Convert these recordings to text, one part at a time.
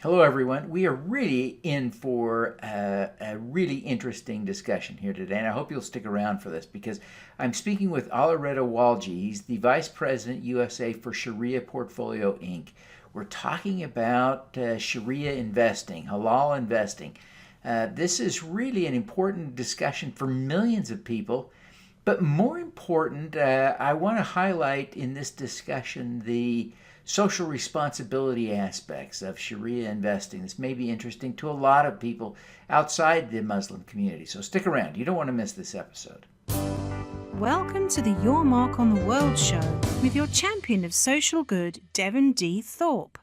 Hello, everyone. We are really in for a really interesting discussion here today, and I hope you'll stick around for this because I'm speaking with Alredo Walji. He's the Vice President USA for ShariaPortfolio Inc. We're talking about Sharia investing, halal investing. This is really an important discussion for millions of people. But more important, I want to highlight in this discussion the social responsibility aspects of Sharia investing. This may be interesting to a lot of people outside the Muslim community. So stick around. You don't want to miss this episode. Welcome to the Your Mark on the World show with your champion of social good, Devin D. Thorpe.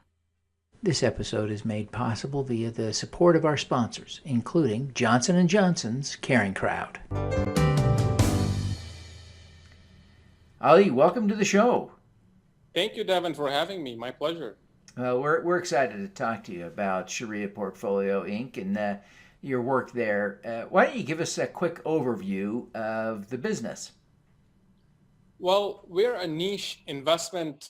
This episode is made possible via the support of our sponsors, including Johnson & Johnson's Caring Crowd. Ali, welcome to the show. Thank you, Devin, for having me. My pleasure. We're excited to talk to you about ShariaPortfolio Inc. and your work there. Why don't you give us a quick overview of the business? Well, we're a niche investment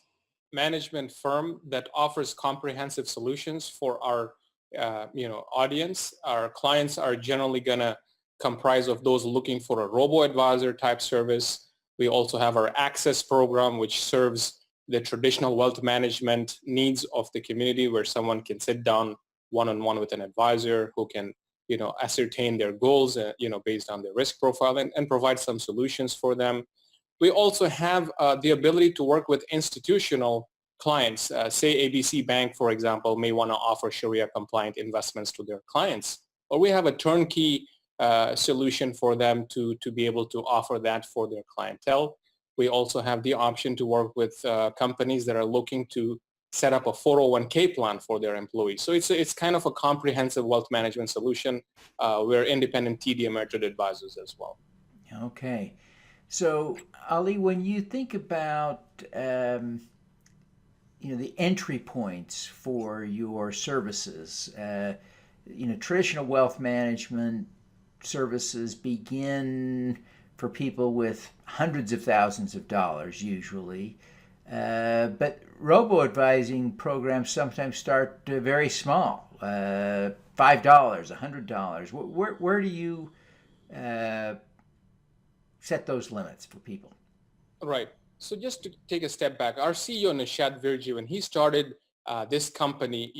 management firm that offers comprehensive solutions for our audience. Our clients are generally going to comprise of those looking for a robo-advisor type service. We also have our Access program, which serves the traditional wealth management needs of the community, where someone can sit down one-on-one with an advisor who can, ascertain their goals, based on their risk profile and provide some solutions for them. We also have the ability to work with institutional clients. Say ABC Bank, for example, may want to offer Sharia-compliant investments to their clients. Or we have a turnkey solution for them to be able to offer that for their clientele. We also have the option to work with companies that are looking to set up a 401k plan for their employees. So it's kind of a comprehensive wealth management solution. We're independent TD Ameritrade advisors as well. Okay. So, Ali, when you think about the entry points for your services, traditional wealth management services begin for people with hundreds of thousands of dollars usually. But robo-advising programs sometimes start very small, $5, $100. Where do you set those limits for people? Right. So just to take a step back, our CEO, Nishad Virji, when he started this company,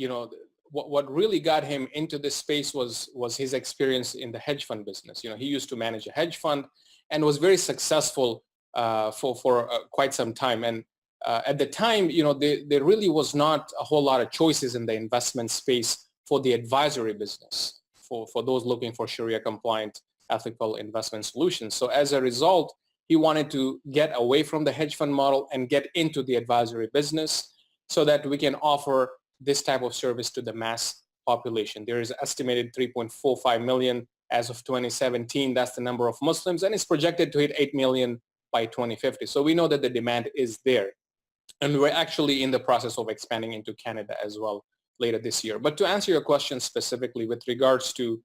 what really got him into this space was his experience in the hedge fund business. He used to manage a hedge fund and was very successful for quite some time. And at the time, there really was not a whole lot of choices in the investment space for the advisory business, for those looking for Sharia compliant ethical investment solutions. So as a result, he wanted to get away from the hedge fund model and get into the advisory business so that we can offer this type of service to the mass population. There is estimated 3.45 million as of 2017. That's the number of Muslims, and it's projected to hit 8 million by 2050. So we know that the demand is there. And we're actually in the process of expanding into Canada as well later this year. But to answer your question specifically with regards to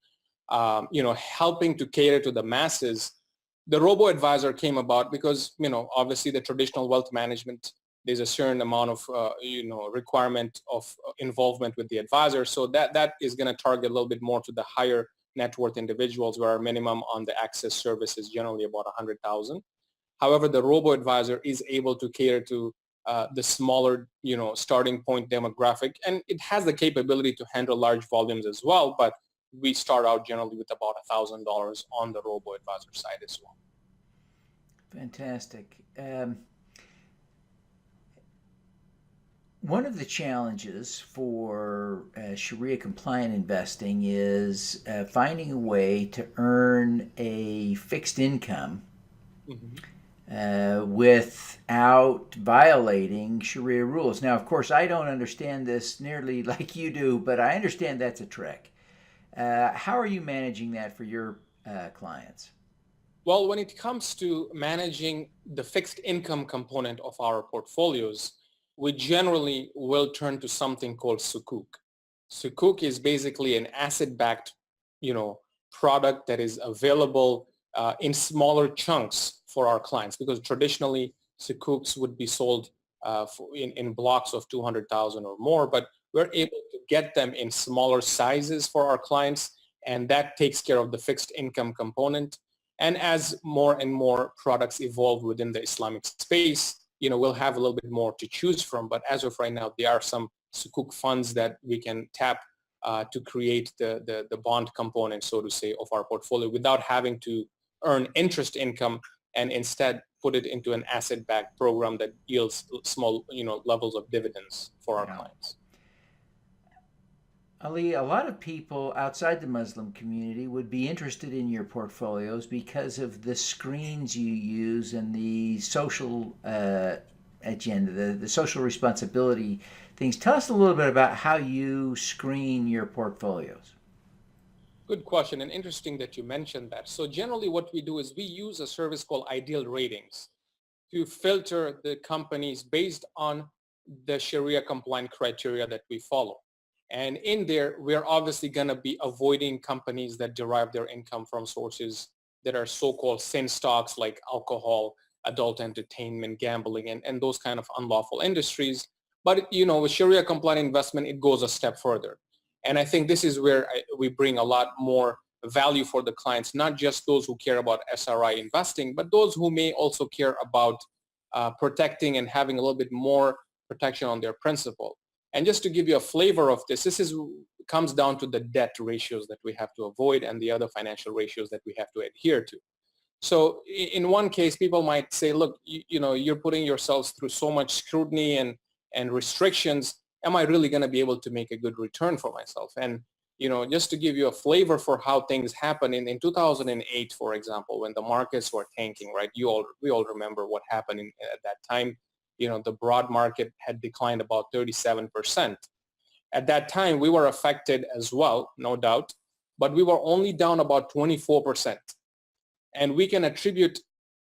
helping to cater to the masses, the robo-advisor came about because, obviously the traditional wealth management, there's a certain amount of, requirement of involvement with the advisor. So that is going to target a little bit more to the higher net worth individuals, where our minimum on the Access service is generally about 100,000. However, the robo-advisor is able to cater to the smaller, starting point demographic, and it has the capability to handle large volumes as well. But we start out generally with about $1,000 on the robo-advisor side as well. Fantastic. One of the challenges for Sharia compliant investing is finding a way to earn a fixed income without violating Sharia rules. Now, of course, I don't understand this nearly like you do, but I understand that's a trick. How are you managing that for your clients? Well, when it comes to managing the fixed income component of our portfolios, we generally will turn to something called Sukuk. Sukuk is basically an asset-backed, product that is available in smaller chunks for our clients, because traditionally Sukuks would be sold in blocks of 200,000 or more, but we're able to get them in smaller sizes for our clients, and that takes care of the fixed income component. And as more and more products evolve within the Islamic space, we'll have a little bit more to choose from. But as of right now, there are some sukuk funds that we can tap to create the bond component, so to say, of our portfolio without having to earn interest income, and instead put it into an asset-backed program that yields small, levels of dividends for our clients. Ali, a lot of people outside the Muslim community would be interested in your portfolios because of the screens you use and the social agenda, the social responsibility things. Tell us a little bit about how you screen your portfolios. Good question, and interesting that you mentioned that. So generally what we do is we use a service called Ideal Ratings to filter the companies based on the Sharia compliant criteria that we follow. And in there, we're obviously going to be avoiding companies that derive their income from sources that are so-called sin stocks like alcohol, adult entertainment, gambling, and those kind of unlawful industries. But, with Sharia compliant investment, it goes a step further. And I think this is where we bring a lot more value for the clients, not just those who care about SRI investing, but those who may also care about protecting and having a little bit more protection on their principal. And just to give you a flavor of this comes down to the debt ratios that we have to avoid and the other financial ratios that we have to adhere to. So in one case, people might say, look, you're putting yourselves through so much scrutiny and restrictions. Am I really going to be able to make a good return for myself? And, just to give you a flavor for how things happen in 2008, for example, when the markets were tanking, right? We all remember what happened at that time. The broad market had declined about 37%. At that time, we were affected as well, no doubt, but we were only down about 24%. And we can attribute,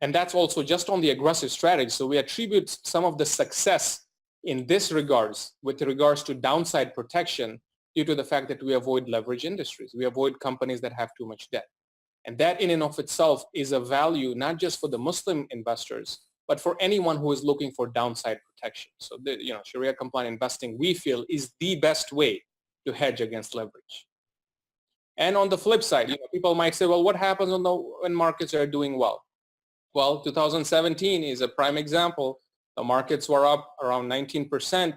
and that's also just on the aggressive strategy. So we attribute some of the success in this regards, with regards to downside protection, due to the fact that we avoid leverage industries. We avoid companies that have too much debt. And that in and of itself is a value, not just for the Muslim investors, but for anyone who is looking for downside protection. So Sharia compliant investing, we feel, is the best way to hedge against leverage. And on the flip side, people might say, well, what happens when markets are doing well? Well, 2017 is a prime example. The markets were up around 19%.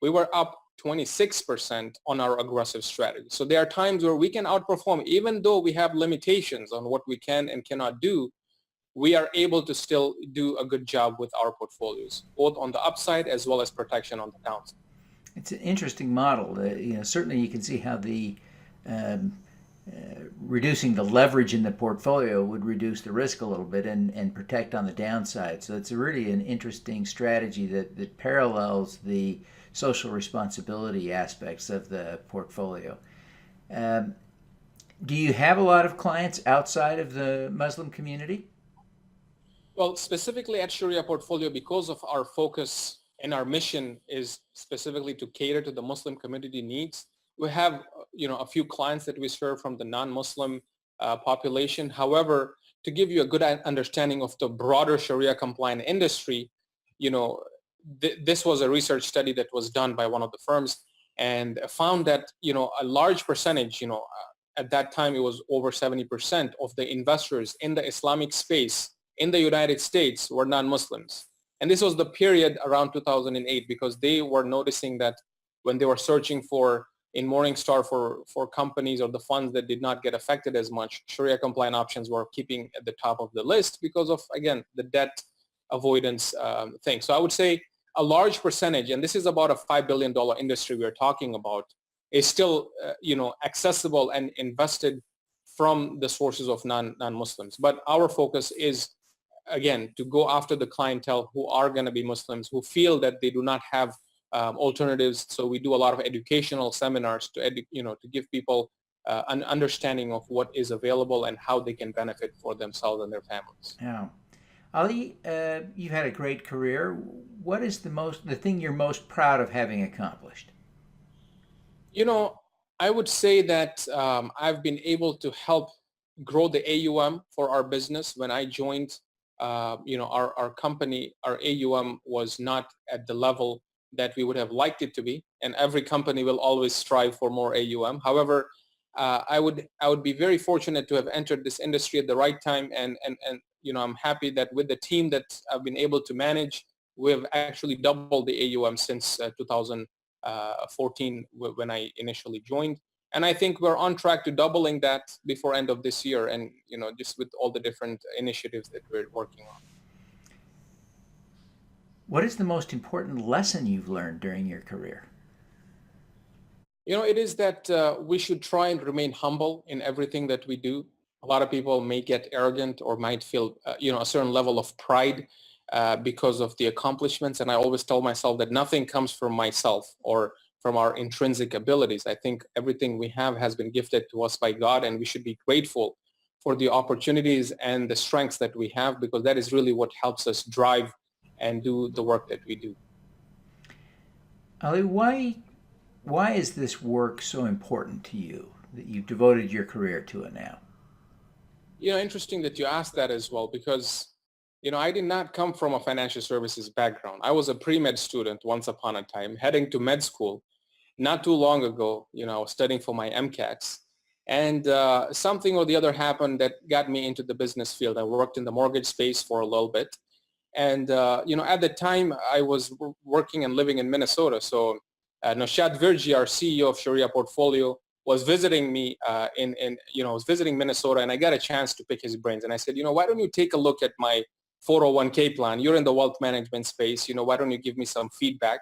We were up 26% on our aggressive strategy. So there are times where we can outperform, even though we have limitations on what we can and cannot do. We are able to still do a good job with our portfolios, both on the upside as well as protection on the downside. It's an interesting model. Certainly you can see how the reducing the leverage in the portfolio would reduce the risk a little bit and protect on the downside. So it's really an interesting strategy that parallels the social responsibility aspects of the portfolio. Do you have a lot of clients outside of the Muslim community? Well, specifically at ShariaPortfolio, because of our focus and our mission is specifically to cater to the Muslim community needs, we have a few clients that we serve from the non-Muslim population. However, to give you a good understanding of the broader Sharia compliant industry, this was a research study that was done by one of the firms and found that a large percentage, at that time it was over 70% of the investors in the Islamic space in the United States were non-Muslims. And this was the period around 2008, because they were noticing that when they were searching in Morningstar for companies or the funds that did not get affected as much, Sharia compliant options were keeping at the top of the list because of, again, the debt avoidance thing. So I would say a large percentage, and this is about a $5 billion industry we're talking about, is still accessible and invested from the sources of non-Muslims. But our focus is, again, to go after the clientele who are going to be Muslims, who feel that they do not have alternatives. So we do a lot of educational seminars to give people an understanding of what is available and how they can benefit for themselves and their families. Yeah. Ali, you've had a great career. What is the thing you're most proud of having accomplished? I would say that I've been able to help grow the AUM for our business. When I joined, our company, our AUM was not at the level that we would have liked it to be. And every company will always strive for more AUM. However, I would be very fortunate to have entered this industry at the right time, and I'm happy that with the team that I've been able to manage, we've actually doubled the AUM since 2014 when I initially joined. And I think we're on track to doubling that before end of this year, and just with all the different initiatives that we're working on. What is the most important lesson you've learned during your career? It is that we should try and remain humble in everything that we do. A lot of people may get arrogant or might feel, a certain level of pride because of the accomplishments. And I always tell myself that nothing comes from myself or from our intrinsic abilities. I think everything we have has been gifted to us by God, and we should be grateful for the opportunities and the strengths that we have, because that is really what helps us drive and do the work that we do. Ali, why is this work so important to you that you've devoted your career to it now? Interesting that you asked that as well, because, I did not come from a financial services background. I was a pre-med student once upon a time, heading to med school. Not too long ago, I was studying for my MCATs. And something or the other happened that got me into the business field. I worked in the mortgage space for a little bit. And, at the time, I was working and living in Minnesota. So Naushad Virji, our CEO of ShariaPortfolio, was visiting me was visiting Minnesota, and I got a chance to pick his brains. And I said, why don't you take a look at my 401k plan? You're in the wealth management space. Why don't you give me some feedback?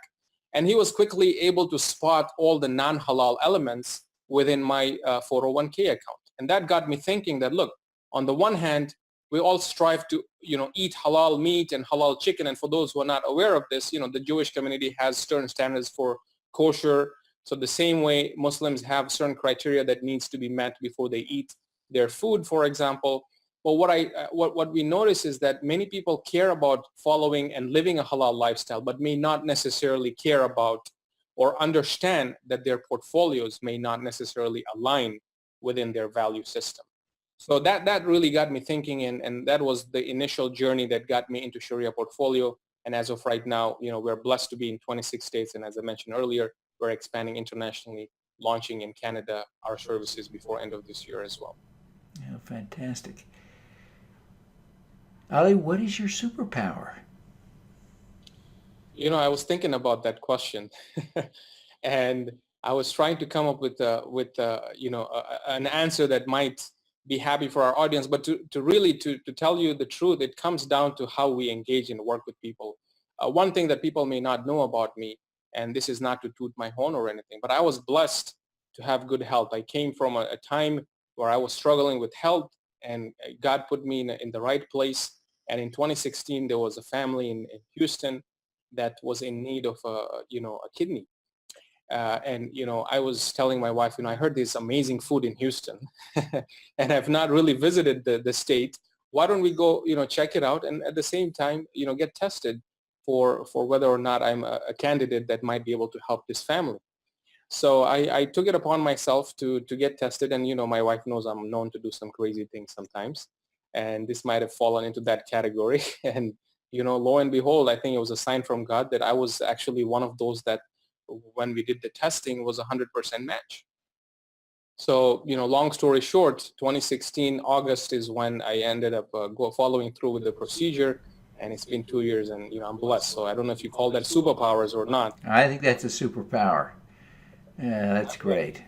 And he was quickly able to spot all the non-halal elements within my 401k account. And that got me thinking that, look, on the one hand, we all strive to, eat halal meat and halal chicken. And for those who are not aware of this, the Jewish community has certain standards for kosher. So the same way Muslims have certain criteria that needs to be met before they eat their food, for example. But what we notice is that many people care about following and living a halal lifestyle, but may not necessarily care about or understand that their portfolios may not necessarily align within their value system. So that really got me thinking, and that was the initial journey that got me into ShariaPortfolio. And as of right now, we're blessed to be in 26 states. And as I mentioned earlier, we're expanding internationally, launching in Canada our services before end of this year as well. Oh, fantastic. Ali, what is your superpower? I was thinking about that question, and I was trying to come up with an answer that might be happy for our audience. But to really tell you the truth, it comes down to how we engage and work with people. One thing that people may not know about me, and this is not to toot my horn or anything, but I was blessed to have good health. I came from a time where I was struggling with health, and God put me in the right place. And in 2016, there was a family in Houston that was in need of a kidney. And I was telling my wife, I heard there's amazing food in Houston, and I've not really visited the state. Why don't we go, check it out, and at the same time, get tested for whether or not I'm a candidate that might be able to help this family. So I took it upon myself to get tested, and my wife knows I'm known to do some crazy things sometimes, and this might have fallen into that category. And lo and behold, I think it was a sign from God that I was actually one of those that, when we did the testing, was 100% match. So, long story short, 2016 August is when I ended up following through with the procedure, and it's been 2 years, and I'm blessed. So I don't know if you call that superpowers or not. I think that's a superpower. Yeah, that's great.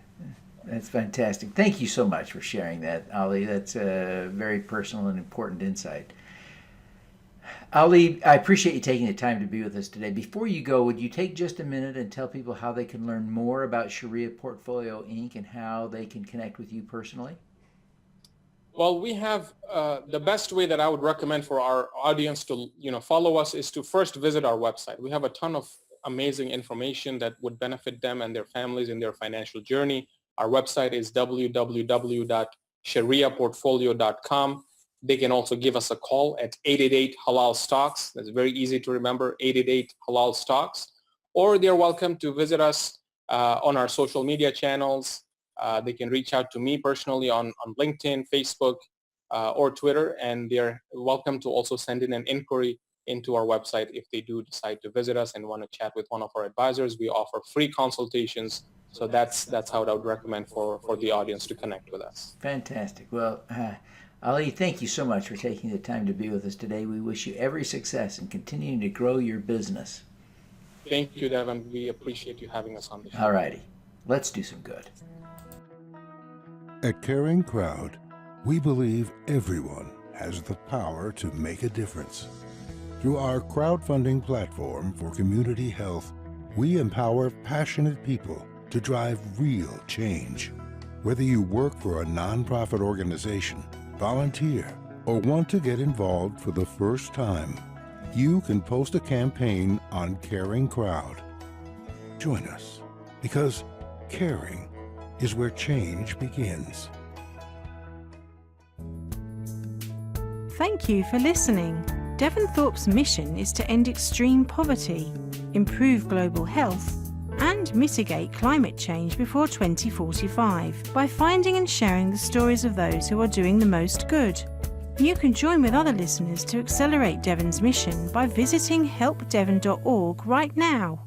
That's fantastic. Thank you so much for sharing that, Ali. That's a very personal and important insight. Ali, I appreciate you taking the time to be with us today. Before you go, would you take just a minute and tell people how they can learn more about ShariaPortfolio Inc. and how they can connect with you personally? Well, we have the best way that I would recommend for our audience to follow us is to first visit our website. We have a ton of amazing information that would benefit them and their families in their financial journey. Our website is www.ShariaPortfolio.com. They can also give us a call at 888-HALAL-STOCKS. That's very easy to remember, 888-HALAL-STOCKS. Or they're welcome to visit us on our social media channels. They can reach out to me personally on LinkedIn, Facebook, or Twitter. And they're welcome to also send in an inquiry into our website if they do decide to visit us and want to chat with one of our advisors. We offer free consultations. So that's how I would recommend for the audience to connect with us. Fantastic. Well, Ali, thank you so much for taking the time to be with us today. We wish you every success in continuing to grow your business. Thank you, Devin. We appreciate you having us on the show. All righty. Let's do some good. At Caring Crowd, we believe everyone has the power to make a difference. Through our crowdfunding platform for community health, we empower passionate people to drive real change. Whether you work for a nonprofit organization, volunteer, or want to get involved for the first time, you can post a campaign on Caring Crowd. Join us, because caring is where change begins. Thank you for listening. Devin Thorpe's mission is to end extreme poverty, improve global health, and mitigate climate change before 2045 by finding and sharing the stories of those who are doing the most good. You can join with other listeners to accelerate Devin's mission by visiting helpdevin.org right now.